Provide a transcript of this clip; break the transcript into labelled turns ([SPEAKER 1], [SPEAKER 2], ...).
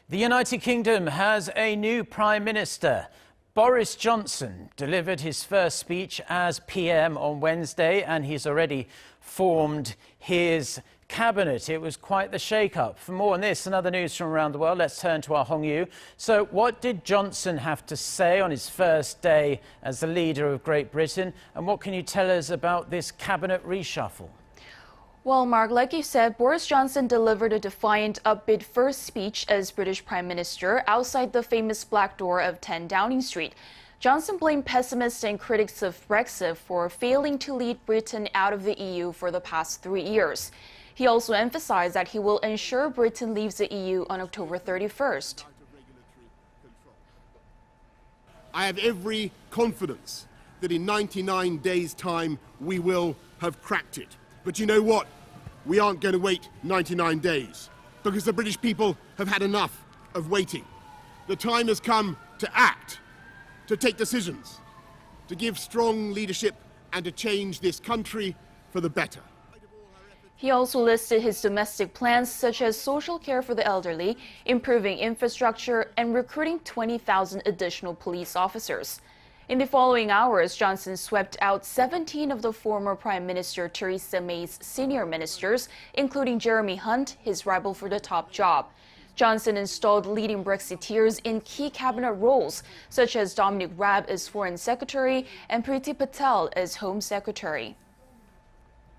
[SPEAKER 1] The United Kingdom has a new Prime Minister. Boris Johnson delivered his first speech as PM on Wednesday, and he's already formed his cabinet. It was quite the shake-up. For more on this and other news from around the world, let's turn to our Hong Yoo. So what did Johnson have to say on his first day as the leader of Great Britain? And what can you tell us about this cabinet reshuffle?
[SPEAKER 2] Well, Mark, like you said, Boris Johnson delivered a defiant, upbeat first speech as British Prime Minister outside the famous Black Door of 10 Downing Street. Johnson blamed pessimists and critics of Brexit for failing to lead Britain out of the EU for the past 3 years. He also emphasized that he will ensure Britain leaves the EU on October 31st.
[SPEAKER 3] I have every confidence that in 99 days' time we will have cracked it. But you know what? We aren't going to wait 99 days, because the British people have had enough of waiting. The time has come to act, to take decisions, to give strong leadership and to change this country for the better.
[SPEAKER 2] He also listed his domestic plans such as social care for the elderly, improving infrastructure, and recruiting 20,000 additional police officers. In the following hours, Johnson swept out 17 of the former Prime Minister Theresa May's senior ministers, including Jeremy Hunt, his rival for the top job. Johnson installed leading Brexiteers in key cabinet roles, such as Dominic Raab as Foreign Secretary and Priti Patel as Home Secretary.